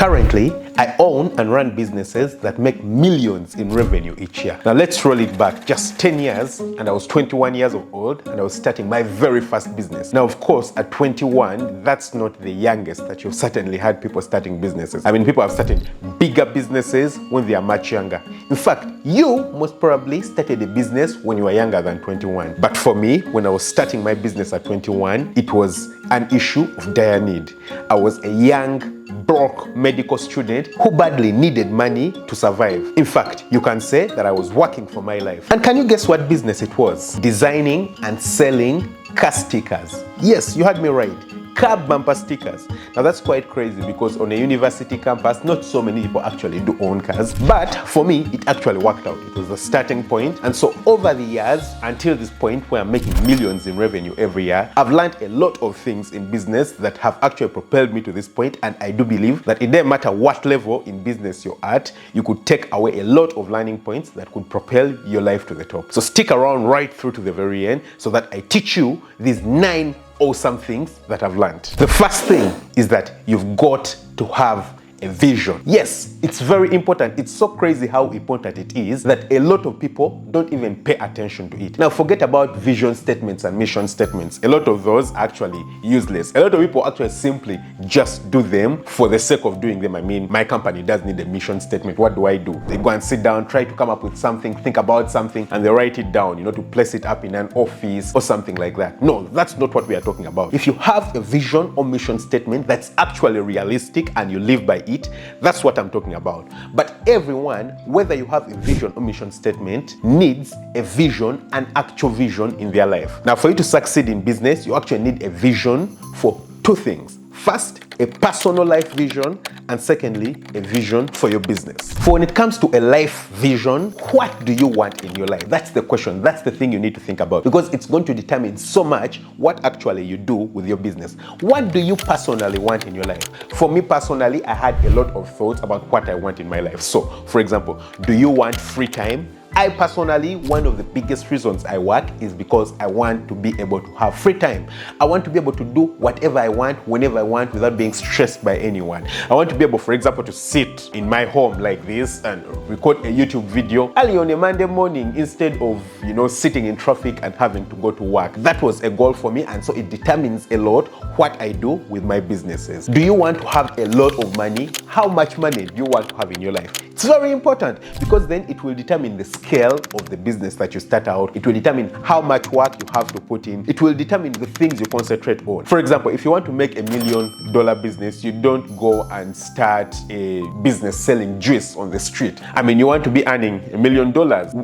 Currently, I own and run businesses that make millions in revenue each year. Now let's roll it back just 10 years and I was 21 years old and I was starting my very first business. Now of course at 21, that's not the youngest that you've certainly had people starting businesses. I mean, people have started bigger businesses when they are much younger. In fact, you most probably started a business when you were younger than 21. But for me, when I was starting my business at 21, it was an issue of dire need. I was a young, broke medical student who badly needed money to survive. In fact, you can say that I was working for my life. And can you guess what business it was? Designing and selling car stickers. Yes, you heard me right. Car bumper stickers. Now that's quite crazy because on a university campus, not so many people actually do own cars. But for me, it actually worked out. It was the starting point. And so over the years, until this point where I'm making millions in revenue every year, I've learned a lot of things in business that have actually propelled me to this point. And I do believe that it doesn't matter what level in business you're at, you could take away a lot of learning points that could propel your life to the top. So stick around right through to the very end so that I teach you these 9 awesome things that I've learned. The first thing is that you've got to have a vision. Yes, it's very important. It's so crazy how important it is that a lot of people don't even pay attention to it. Now, forget about vision statements and mission statements. A lot of those are actually useless. A lot of people actually simply just do them for the sake of doing them. I mean, my company does need a mission statement. What do? They go and sit down, try to come up with something, think about something, and they write it down, to place it up in an office or something like that. No, that's not what we are talking about. If you have a vision or mission statement that's actually realistic and you live by it, that's what I'm talking about. But everyone, whether you have a vision or mission statement, needs a vision, an actual vision in their life. Now, for you to succeed in business, you actually need a vision for 2 things. First, a personal life vision, and secondly, a vision for your business. For when it comes to a life vision, what do you want in your life? That's the question. That's the thing you need to think about, because it's going to determine so much what actually you do with your business. What do you personally want in your life? For me personally, I had a lot of thoughts about what I want in my life. So, for example, do you want free time? I personally, one of the biggest reasons I work is because I want to be able to have free time. I want to be able to do whatever I want, whenever I want, without being stressed by anyone. I want to be able, for example, to sit in my home like this and record a YouTube video early on a Monday morning instead of, sitting in traffic and having to go to work. That was a goal for me, and so it determines a lot what I do with my businesses. Do you want to have a lot of money? How much money do you want to have in your life? It's very important, because then it will determine the scale of the business that you start out. It will determine how much work you have to put in. It will determine the things you concentrate on. For example, if you want to make $1 million business, you don't go and start a business selling juice on the street. I mean, you want to be earning $1 million.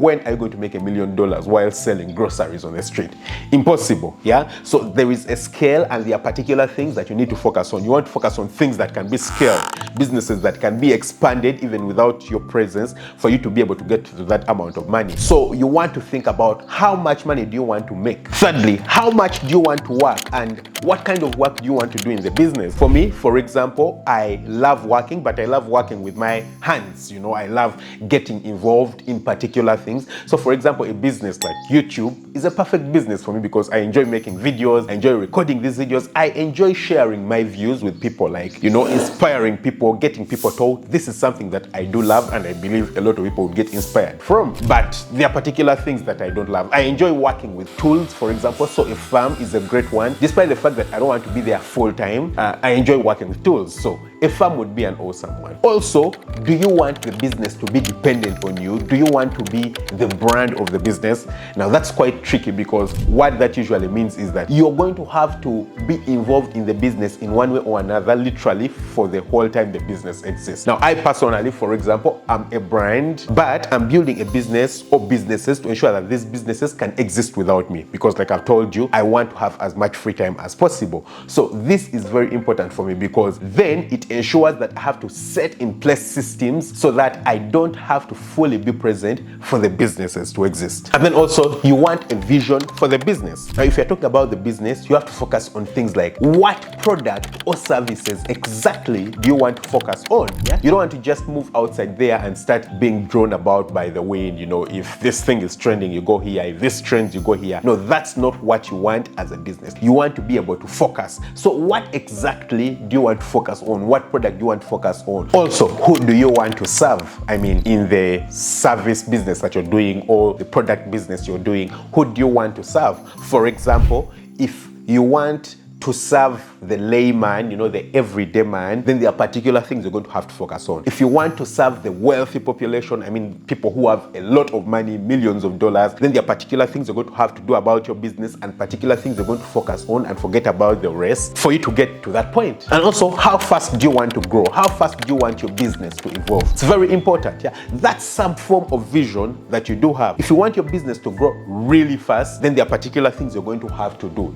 When are you going to make $1 million while selling groceries on the street? Impossible, yeah? So there is a scale, and there are particular things that you need to focus on. You want to focus on things that can be scaled, businesses that can be expanded even without your presence, for you to be able to get to that amount of money. So you want to think about how much money do you want to make. Thirdly, how much do you want to work, and what kind of work do you want to do in the business? For me, for example, I love working, but I love working with my hands. I love getting involved in particular things. So for example, a business like YouTube is a perfect business for me, because I enjoy making videos, I enjoy recording these videos, I enjoy sharing my views with people, like, inspiring people, getting people told this is something that I do love, and I believe a lot of people will get inspired from. But there are particular things that I don't love. I enjoy working with tools, for example, so a farm is a great one. Despite the fact that I don't want to be there full time, I enjoy working with tools, so a farm would be an awesome one. Also, do you want the business to be dependent on you? Do you want to be the brand of the business? Now that's quite tricky, because what that usually means is that you're going to have to be involved in the business in one way or another, literally for the whole time the business exists. Now I personally, for example, I'm a brand, but I'm building a business or businesses to ensure that these businesses can exist without me, because like I've told you, I want to have as much free time as possible. So this is very important for me, because then it ensures that I have to set in place systems so that I don't have to fully be present for the businesses to exist. And then also, you want a vision for the business. Now, if you're talking about the business, you have to focus on things like what product or services exactly do you want to focus on? Yeah? You don't want to just move outside there and start being drawn about by the wind. If this thing is trending, you go here. If this trends, you go here. No, that's not what you want as a business. You want to be able to focus. So what exactly do you want to focus on? What what product do you want to focus on? Also, who do you want to serve? I mean, in the service business that you're doing or the product business you're doing, who do you want to serve? For example, if you want to serve the layman, the everyday man, then there are particular things you're going to have to focus on. If you want to serve the wealthy population, I mean people who have a lot of money, millions of dollars, then there are particular things you're going to have to do about your business and particular things you're going to focus on and forget about the rest for you to get to that point. And also, how fast do you want to grow? How fast do you want your business to evolve? It's very important. That's some form of vision that you do have. If you want your business to grow really fast, then there are particular things you're going to have to do.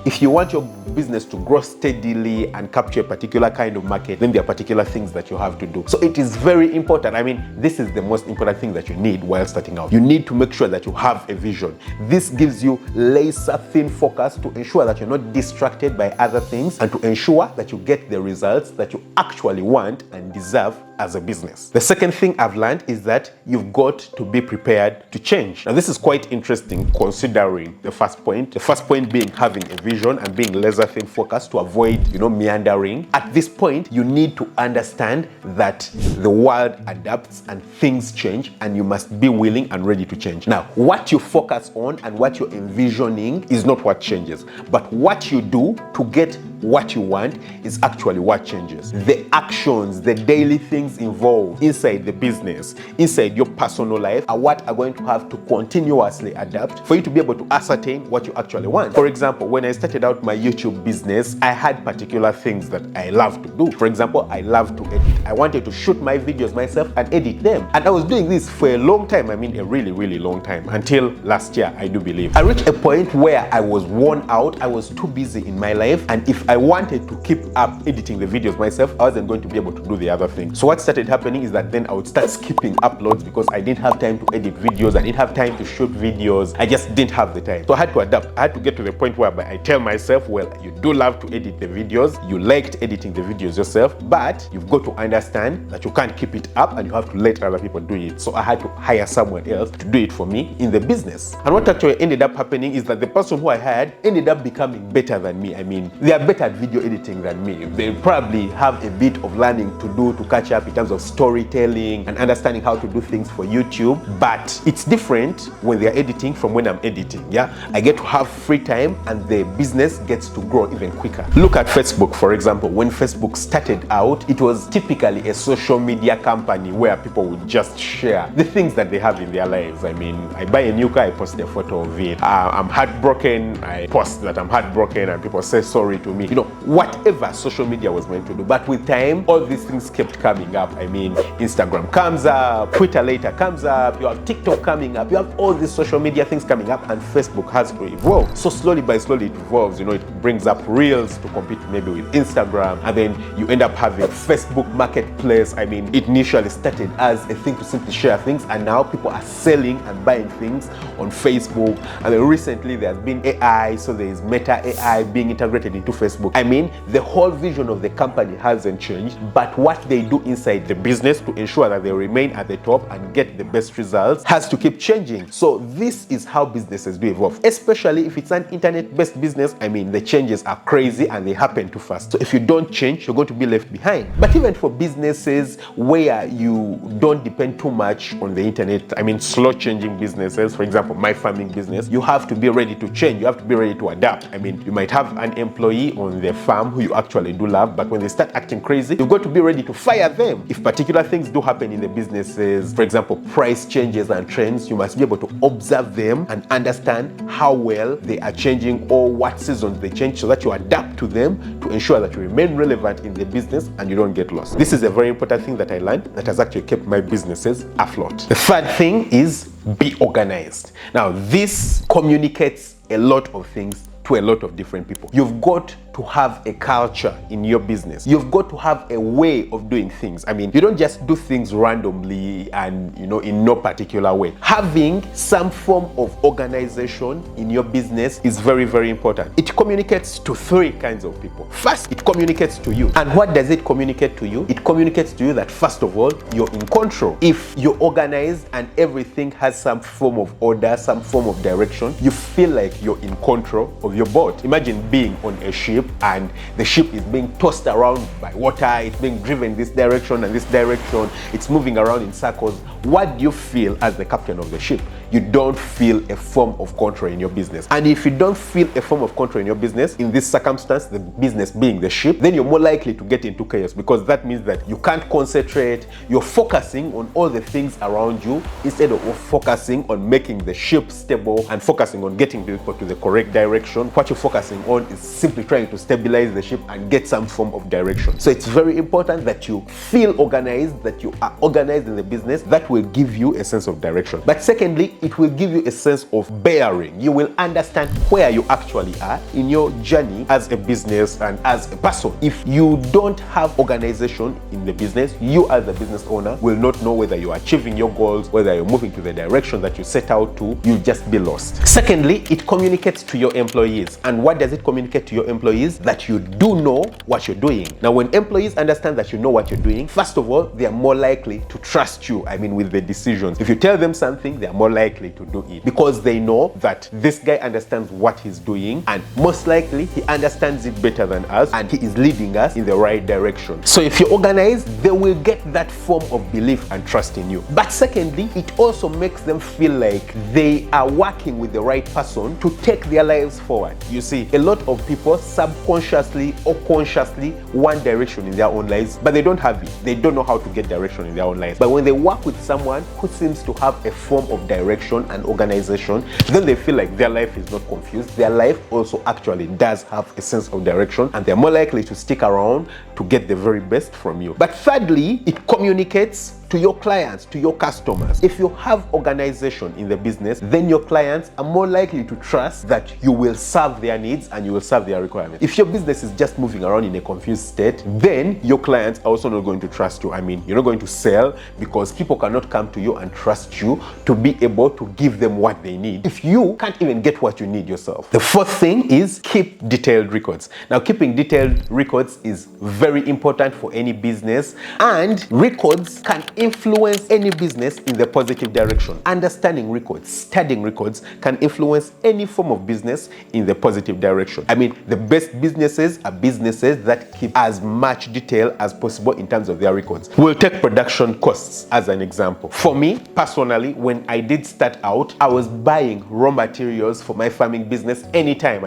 If you want your business to grow steadily and capture a particular kind of market, then there are particular things that you have to do. So it is very important. I mean, this is the most important thing that you need while starting out. You need to make sure that you have a vision. This gives you laser thin focus to ensure that you're not distracted by other things and to ensure that you get the results that you actually want and deserve as a business. The second thing I've learned is that you've got to be prepared to change. Now, this is quite interesting considering the first point. The first point being having a vision and being laser thin focused to avoid, meandering. At this point, you need to understand that the world adapts and things change and you must be willing and ready to change. Now, what you focus on and what you're envisioning is not what changes, but what you do to get what you want is actually what changes. The actions, the daily things involved inside the business, inside your personal life are what are going to have to continuously adapt for you to be able to ascertain what you actually want. For example, when I started out my YouTube business, I had particular things that I love to do. For example, I love to edit. I wanted to shoot my videos myself and edit them. And I was doing this for a long time. I mean, a really, really long time, until last year, I do believe. I reached a point where I was worn out. I was too busy in my life. And if I wanted to keep up editing the videos myself, I wasn't going to be able to do the other thing. So what started happening is that then I would start skipping uploads because I didn't have time to edit videos. I didn't have time to shoot videos. I just didn't have the time. So I had to adapt. I had to get to the point where I tell myself, well, you do love to edit the videos. You liked editing the videos yourself, but you've got to understand that you can't keep it up and you have to let other people do it. So I had to hire someone else to do it for me in the business. And what actually ended up happening is that the person who I hired ended up becoming better than me. I mean, they are better at video editing than me. They probably have a bit of learning to do to catch up in terms of storytelling and understanding how to do things for YouTube, but it's different when they're editing from when I'm editing. I get to have free time and the business gets to grow even quicker. Look at Facebook, for example. When Facebook started out, it was typically a social media company where people would just share the things that they have in their lives. I mean, I buy a new car, I post a photo of it. I'm heartbroken, I post that I'm heartbroken and people say sorry to me. Whatever social media was meant to do. But with time, all these things kept coming up. I mean, Instagram comes up, Twitter later comes up, you have TikTok coming up, you have all these social media things coming up, and Facebook has to evolve. So slowly by slowly it evolves. It brings up Reels to compete maybe with Instagram, and then you end up having Facebook Marketplace. I mean, it initially started as a thing to simply share things, and now people are selling and buying things on Facebook. And then recently there's been AI, so there is Meta AI being integrated into Facebook. I mean, the whole vision of the company hasn't changed, but what they do inside the business to ensure that they remain at the top and get the best results has to keep changing. So this is how businesses do evolve, especially if it's an internet-based business. I mean, the changes are crazy and they happen too fast. So if you don't change, you're going to be left behind. But even for businesses where you don't depend too much on the internet, I mean, slow changing businesses, for example, my farming business, you have to be ready to change. You have to be ready to adapt. I mean, you might have an employee on the farm who you actually do love, but when they start acting crazy, you've got to be ready to fire them. If particular things do happen in the businesses, for example, price changes and trends, you must be able to observe them and understand how well they are changing or what seasons they change so that you adapt to them to ensure that you remain relevant in the business and you don't get lost. This is a very important thing that I learned that has actually kept my businesses afloat. The third thing is be organized. Now, this communicates a lot of things to a lot of different people. You've got to have a culture in your business. You've got to have a way of doing things. I mean, you don't just do things randomly and, in no particular way. Having some form of organization in your business is very, very important. It communicates to three kinds of people. First, it communicates to you. And what does it communicate to you? It communicates to you that, first of all, you're in control. If you're organized and everything has some form of order, some form of direction, you feel like you're in control of your boat. Imagine being on a ship ship and the ship is being tossed around by water, it's being driven this direction and this direction, it's moving around in circles, what do you feel as the captain of the ship? You don't feel a form of control in your business. And if you don't feel a form of control in your business, in this circumstance, the business being the ship, then you're more likely to get into chaos, because that means that you can't concentrate, you're focusing on all the things around you instead of focusing on making the ship stable and focusing on getting the people to the correct direction. What you're focusing on is simply trying to stabilize the ship and get some form of direction. So it's very important that you feel organized, that you are organized in the business. That will give you a sense of direction. But secondly, it will give you a sense of bearing. You will understand where you actually are in your journey as a business and as a person. If you don't have organization in the business, you as the business owner will not know whether you're achieving your goals, whether you're moving to the direction that you set out to. You'll just be lost. Secondly, it communicates to your employees. And what does it communicate to your employees? That you do know what you're doing. Now, when employees understand that you know what you're doing, first of all, they are more likely to trust you, with the decisions. If you tell them something, they are more likely to do it, because they know that this guy understands what he's doing, and most likely he understands it better than us, and he is leading us in the right direction. So if you're organized, they will get that form of belief and trust in you. But secondly, it also makes them feel like they are working with the right person to take their lives forward. You see, a lot of people subconsciously or consciously want direction in their own lives, but they don't have it. They don't know how to get direction in their own lives. But when they work with someone who seems to have a form of direction and organization, then they feel like their life is not confused. Their life also actually does have a sense of direction, and they're more likely to stick around to get the very best from you. But thirdly, it communicates to your clients, to your customers. If you have organization in the business, then your clients are more likely to trust that you will serve their needs and you will serve their requirements. If your business is just moving around in a confused state, then your clients are also not going to trust you. You're not going to sell, because people cannot come to you and trust you to be able to give them what they need if you can't even get what you need yourself. The fourth thing is keep detailed records. Now, keeping detailed records is very important for any business, and records can influence any business in the positive direction. Understanding records, studying records can influence any form of business in the positive direction. The best businesses are businesses that keep as much detail as possible in terms of their records. We'll take production costs as an example. For me personally, when I did start out, I was buying raw materials for my farming business anytime.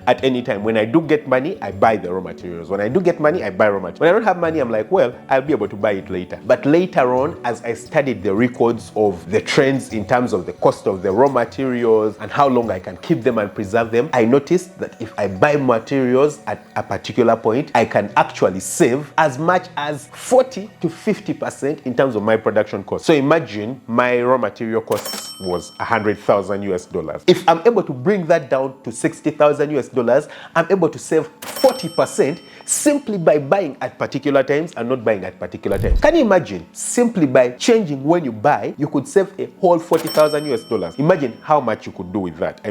At any time. When I do get money, I buy the raw materials. When I do get money, I buy raw materials. When I don't have money, I'm like, well, I'll be able to buy it later. But later on, as I studied the records of the trends in terms of the cost of the raw materials and how long I can keep them and preserve them, I noticed that if I buy materials at a particular point, I can actually save as much as 40 to 50% in terms of my production cost. So imagine my raw material costs was $100,000 US. If I'm able to bring that down to $60,000 US, I'm able to save 40% simply by buying at particular times and not buying at particular times. Can you imagine? Simply by changing when you buy, you could save a whole $40,000 US. Imagine how much you could do with that.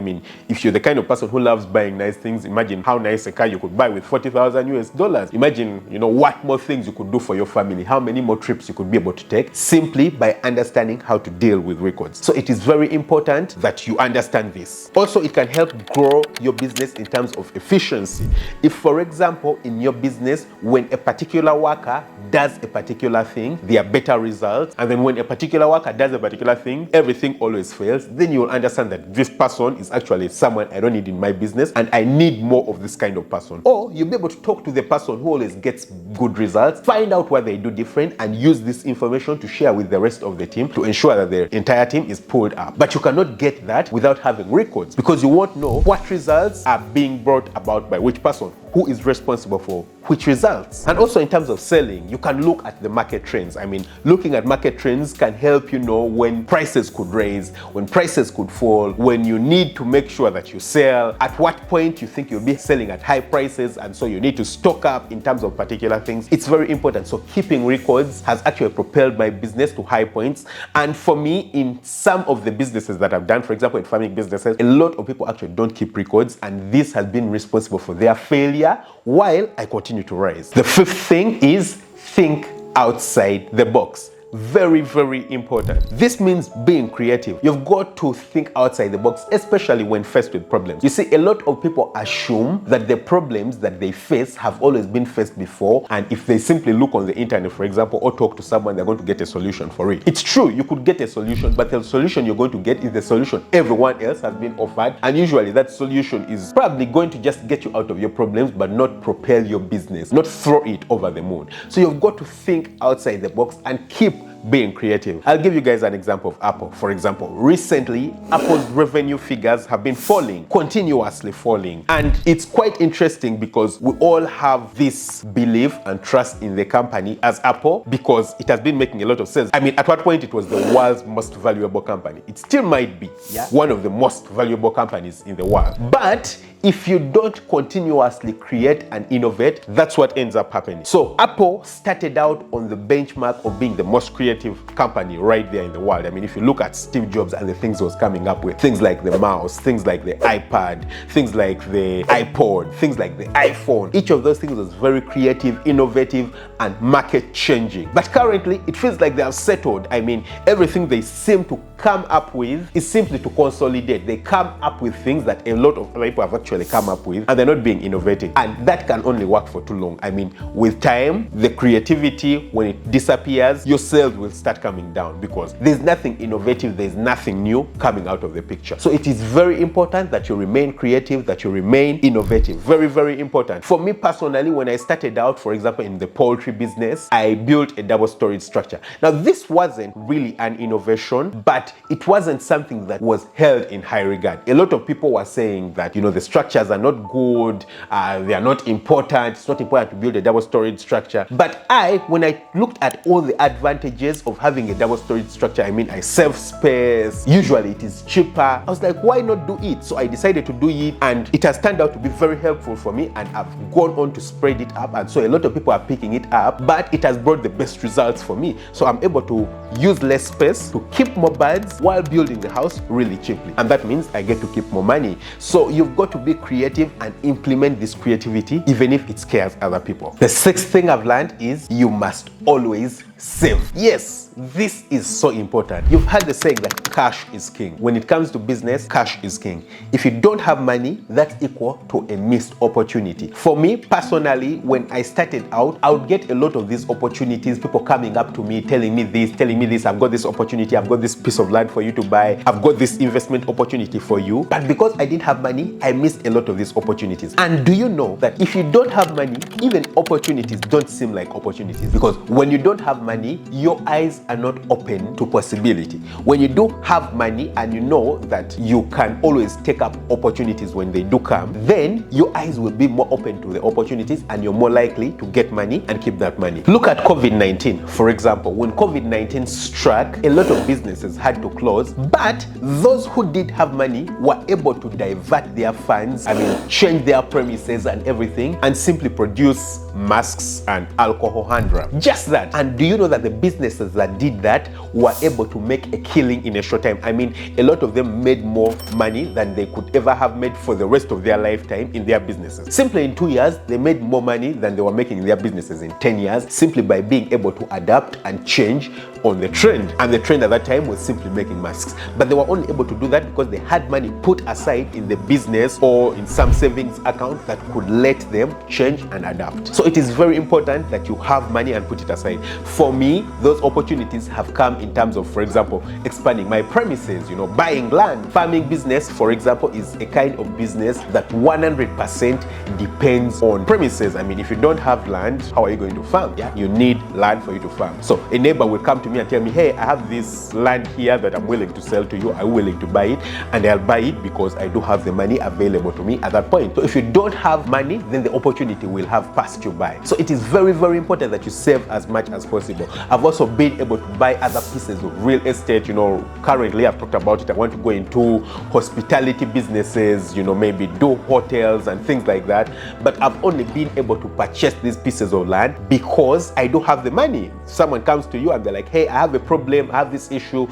If you're the kind of person who loves buying nice things, imagine how nice a car you could buy with $40,000 US. Imagine, what more things you could do for your family, how many more trips you could be able to take simply by understanding how to deal with records. So it is very important that you understand this. Also, it can help grow your business in terms of efficiency. If, for example, in your business, when a particular worker does a particular thing, there are better results. And then when a particular worker does a particular thing, everything always fails. Then you will understand that this person is actually someone I don't need in my business, and I need more of this kind of person. Or you'll be able to talk to the person who always gets good results, find out what they do different, and use this information to share with the rest of the team to ensure that the entire team is pulled up. But you cannot get that without having records, because you won't know what results are being brought about by which person, who is responsible for which results. And also in terms of selling, you can look at the market trends. Looking at market trends can help you know when prices could raise, when prices could fall, when you need to make sure that you sell, at what point you think you'll be selling at high prices, and so you need to stock up in terms of particular things. It's very important. So keeping records has actually propelled my business to high points. And for me, in some of the businesses that I've done, for example, in farming businesses, a lot of people actually don't keep records, and this has been responsible for their failure while I continue to rise. The fifth thing is think outside the box. very, very important. This means being creative. You've got to think outside the box, especially when faced with problems. You see, a lot of people assume that the problems that they face have always been faced before, and if they simply look on the internet, for example, or talk to someone, they're going to get a solution for it. It's true, you could get a solution, but the solution you're going to get is the solution everyone else has been offered, and usually that solution is probably going to just get you out of your problems, but not propel your business, not throw it over the moon. So you've got to think outside the box and keep being creative. I'll give you guys an example of Apple. For example, recently, Apple's revenue figures have been falling, continuously falling. And it's quite interesting because we all have this belief and trust in the company as Apple because it has been making a lot of sense. I mean, at what point it was the world's most valuable company. It still might be one of the most valuable companies in the world. But if you don't continuously create and innovate, that's what ends up happening. So Apple started out on the benchmark of being the most creative company right there in the world. I mean, if you look at Steve Jobs and the things he was coming up with, things like the mouse, things like the iPad, things like the iPod, things like the iPhone, each of those things was very creative, innovative, and market changing. But currently, it feels like they have settled. I mean, everything they seem to come up with is simply to consolidate. They come up with things that a lot of people have actually come up with, and they're not being innovative. And that can only work for too long. I mean, with time, the creativity, when it disappears, your sales will start coming down because there's nothing innovative, there's nothing new coming out of the picture. So it is very important that you remain creative, that you remain innovative. Very, very important. For me personally, when I started out, for example, in the poultry business, I built a double storage structure. Now, this wasn't really an innovation, but it wasn't something that was held in high regard. A lot of people were saying that, you know, the structures are not good, they are not important, it's not important to build a double storage structure. But when I looked at all the advantages of having a double storage structure, I mean, I save space, usually it is cheaper. I was like, why not do it? So I decided to do it, and it has turned out to be very helpful for me, and I've gone on to spread it up, and so a lot of people are picking it up, but it has brought the best results for me. So I'm able to use less space to keep more birds while building the house really cheaply, and that means I get to keep more money. So you've got to be creative and implement this creativity even if it scares other people. The sixth thing I've learned is you must always save. Yes, this is so important. You've heard the saying that cash is king. When it comes to business, cash is king. If you don't have money, that's equal to a missed opportunity. For me personally, when I started out, I would get a lot of these opportunities, people coming up to me, telling me this, I've got this opportunity, I've got this piece of land for you to buy, I've got this investment opportunity for you. But because I didn't have money, I missed a lot of these opportunities. And do you know that if you don't have money, even opportunities don't seem like opportunities? Because when you don't have money, your eyes are not open to possibility. When you do have money and you know that you can always take up opportunities when they do come, then your eyes will be more open to the opportunities and you're more likely to get money and keep that money. Look at COVID-19, for example. When COVID-19 struck, a lot of businesses had to close, but those who did have money were able to divert their funds, change their premises and everything, and simply produce masks and alcohol hand wrap. Just that. And do you know that the businesses that did that were able to make a killing in a short time? A lot of them made more money than they could ever have made for the rest of their lifetime in their businesses. Simply in 2 years, they made more money than they were making in their businesses in 10 years, simply by being able to adapt and change on the trend. And the trend at that time was simply making masks. But they were only able to do that because they had money put aside in the business or in some savings account that could let them change and adapt. So it is very important that you have money and put it aside. For me, those opportunities have come in terms of, for example, expanding my premises, buying land. Farming business, for example, is a kind of business that 100% depends on premises. If you don't have land, how are you going to farm? You need land for you to farm. So a neighbor will come to me and tell me, hey, I have this land here that I'm willing to sell to you. I'm willing to buy it, and I'll buy it because I do have the money available to me at that point. So if you don't have money, then the opportunity will have passed you by. So it is very, very important that you save as much as possible. I've also been able to buy other pieces of real estate. Currently I've talked about it. I want to go into hospitality businesses, maybe do hotels and things like that. But I've only been able to purchase these pieces of land because I do have the money. Someone comes to you and they're like, hey, hey, I have a problem, I have this issue,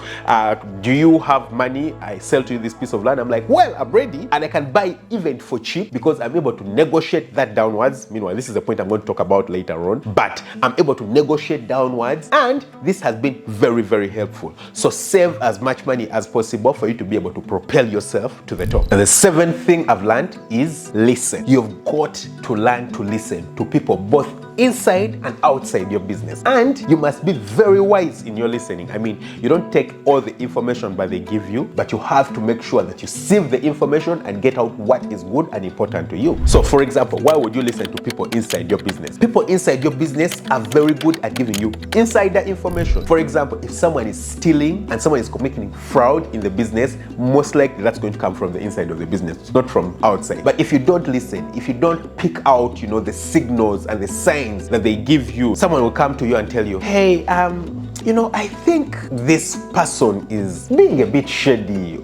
do you have money? I sell to you this piece of land. I'm like, well, I'm ready, and I can buy even for cheap because I'm able to negotiate that downwards. Meanwhile, this is the point I'm going to talk about later on, but I'm able to negotiate downwards, and this has been very, very helpful. So save as much money as possible for you to be able to propel yourself to the top. And the seventh thing I've learned is listen. You've got to learn to listen to people both inside and outside your business, and you must be very wise in your listening. I mean, you don't take all the information that they give you, but you have to make sure that you sieve the information and get out what is good and important to you. So for example, why would you listen to people inside your business? People inside your business are very good at giving you insider information. For example, if someone is stealing and someone is committing fraud in the business, most likely that's going to come from the inside of the business, not from outside. But if you don't listen, if you don't pick out, the signals and the signs that they give you, someone will come to you and tell you, hey, I think this person is being a bit shady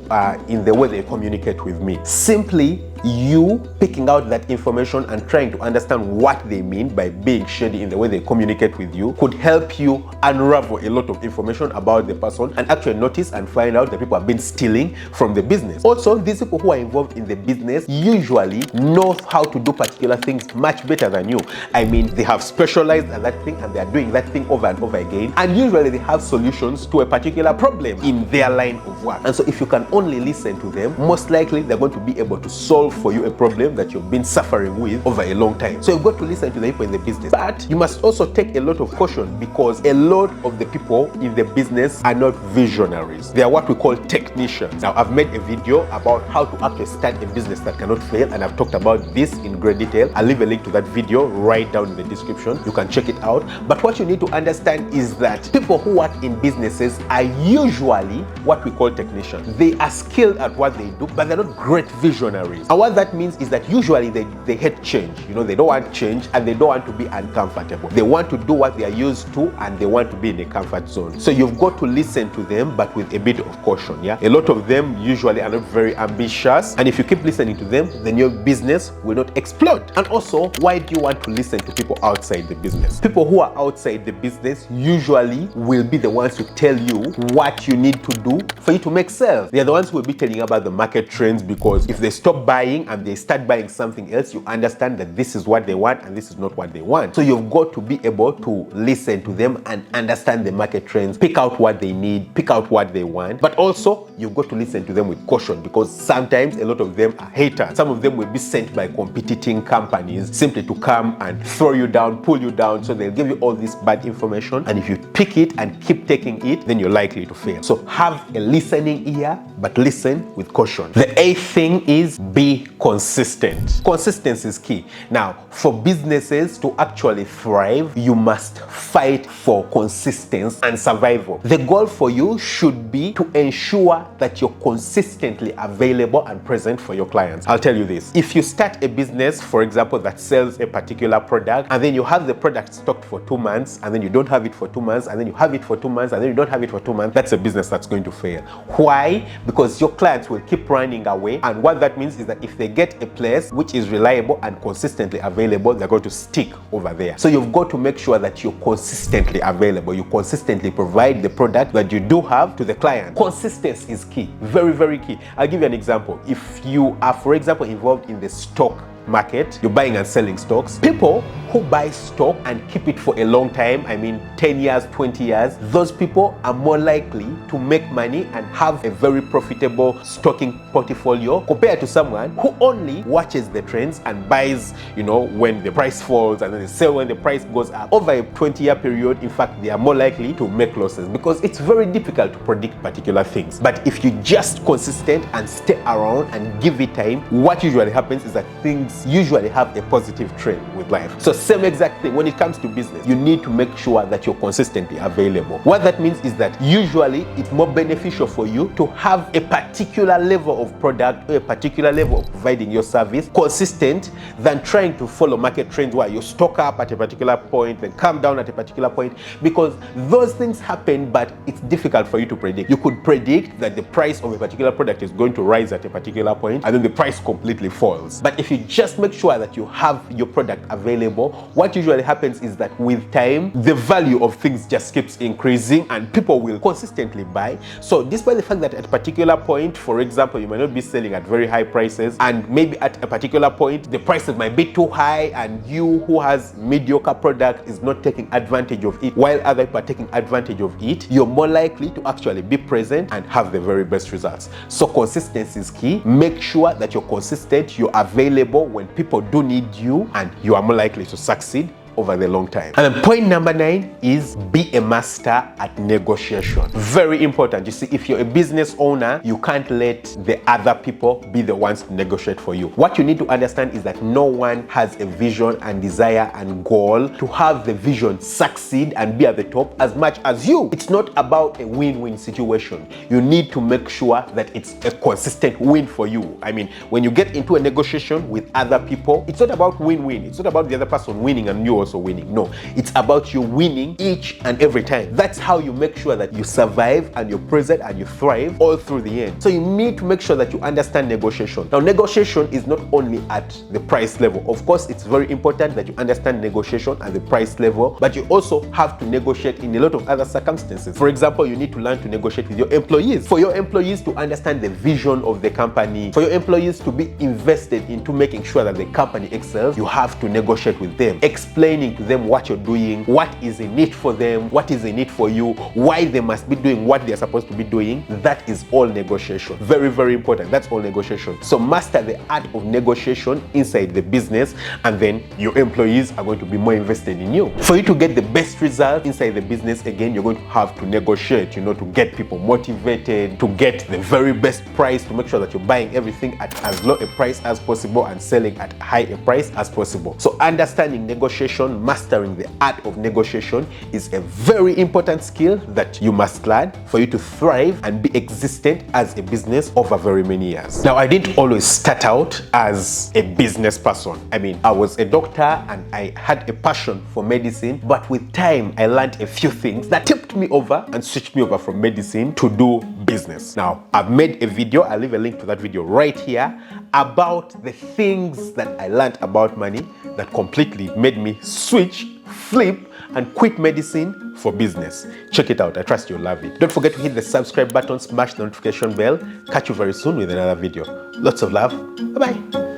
in the way they communicate with me. Simply you picking out that information and trying to understand what they mean by being shady in the way they communicate with you could help you unravel a lot of information about the person and actually notice and find out that people have been stealing from the business. Also, these people who are involved in the business usually know how to do particular things much better than you. I mean, they have specialized at that thing and they are doing that thing over and over again, and usually they have solutions to a particular problem in their line of work. And so if you can only listen to them, most likely they're going to be able to solve for you a problem that you've been suffering with over a long time. So you've got to listen to the people in the business, but you must also take a lot of caution because a lot of the people in the business are not visionaries. They are what we call technicians. Now, I've made a video about how to actually start a business that cannot fail, and I've talked about this in great detail. I'll leave a link to that video right down in the description. You can check it out. But what you need to understand is that people who work in businesses are usually what we call technicians. They are skilled at what they do, but they're not great visionaries. And what that means is that usually they hate change. They don't want change and they don't want to be uncomfortable. They want to do what they are used to and they want to be in a comfort zone. So you've got to listen to them, but with a bit of caution. A lot of them usually are not very ambitious, and if you keep listening to them, then your business will not explode. And also, why do you want to listen to people outside the business? People who are outside the business usually will be the ones who tell you what you need to do for you to make sales. They're the ones who will be telling you about the market trends, because if they stop buying and they start buying something else, you understand that this is what they want and this is not what they want. So you've got to be able to listen to them and understand the market trends, pick out what they need, pick out what they want. But also, you've got to listen to them with caution, because sometimes a lot of them are haters. Some of them will be sent by competing companies simply to come and throw you down, pull you down. So they'll give you all this bad information, and if you pick it and keep taking it, then you're likely to fail. So have a listening ear, but listen with caution. The eighth thing is be consistent. Consistency is key. Now, for businesses to actually thrive, you must fight for consistency and survival. The goal for you should be to ensure that you're consistently available and present for your clients. I'll tell you this. If you start a business, for example, that sells a particular product, and then you have the product stocked for 2 months, and then you don't have it for 2 months, and then you have it for 2 months, and then you don't have it for 2 months, that's a business that's going to fail. Why? Because your clients will keep running away, and what that means is that if they get a place which is reliable and consistently available, they're going to stick over there. So you've got to make sure that you're consistently available. You consistently provide the product that you do have to the client. Consistency is key. Very, very key. I'll give you an example. If you are, for example, involved in the stock market, you're buying and selling stocks, people who buy stock and keep it for a long time, I mean 10 years, 20 years, those people are more likely to make money and have a very profitable stocking portfolio compared to someone who only watches the trends and buys, when the price falls, and then they sell when the price goes up. Over a 20-year period, in fact, they are more likely to make losses because it's very difficult to predict particular things. But if you just consistent and stay around and give it time, what usually happens is that things usually have a positive trend with life. So same exact thing when it comes to business. You need to make sure that you're consistently available. What that means is that usually it's more beneficial for you to have a particular level of product or a particular level of providing your service consistent than trying to follow market trends where you stock up at a particular point then come down at a particular point, because those things happen, but it's difficult for you to predict. You could predict that the price of a particular product is going to rise at a particular point and then the price completely falls. But if you just make sure that you have your product available know, what usually happens is that with time, the value of things just keeps increasing and people will consistently buy. So despite the fact that at a particular point, for example, you might not be selling at very high prices, and maybe at a particular point, the prices might be too high and you who has mediocre product is not taking advantage of it, while other people are taking advantage of it, you're more likely to actually be present and have the very best results. So consistency is key. Make sure that you're consistent, you're available when people do need you, and you are more likely to succeed over the long time. And then point number 9 is be a master at negotiation. Very important. You see, if you're a business owner, you can't let the other people be the ones to negotiate for you. What you need to understand is that no one has a vision and desire and goal to have the vision succeed and be at the top as much as you. It's not about a win-win situation. You need to make sure that it's a consistent win for you. I mean, when you get into a negotiation with other people, it's not about win-win. It's not about the other person winning and you also winning. No, it's about you winning each and every time. That's how you make sure that you survive and you're present and you thrive all through the end. So you need to make sure that you understand negotiation. Now, negotiation is not only at the price level. Of course, it's very important that you understand negotiation at the price level, but you also have to negotiate in a lot of other circumstances. For example, you need to learn to negotiate with your employees. For your employees to understand the vision of the company, for your employees to be invested into making sure that the company excels, you have to negotiate with them. Explain to them what you're doing, what is in it for them, what is in it for you, why they must be doing what they're supposed to be doing. That is all negotiation. Very, very important. That's all negotiation. So master the art of negotiation inside the business, and then your employees are going to be more invested in you. For you to get the best result inside the business, again, you're going to have to negotiate, you know, to get people motivated, to get the very best price, to make sure that you're buying everything at as low a price as possible and selling at high a price as possible. So understanding negotiation, mastering the art of negotiation is a very important skill that you must learn for you to thrive and be existent as a business over very many years. Now, I didn't always start out as a business person. I mean, I was a doctor and I had a passion for medicine, but with time, I learned a few things that tipped me over and switched me over from medicine to do business. Now, I've made a video, I'll leave a link to that video right here, about the things that I learned about money that completely made me switch, flip, and quit medicine for business. Check it out. I trust you'll love it. Don't forget to hit the subscribe button, smash the notification bell. Catch you very soon with another video. Lots of love. Bye-bye.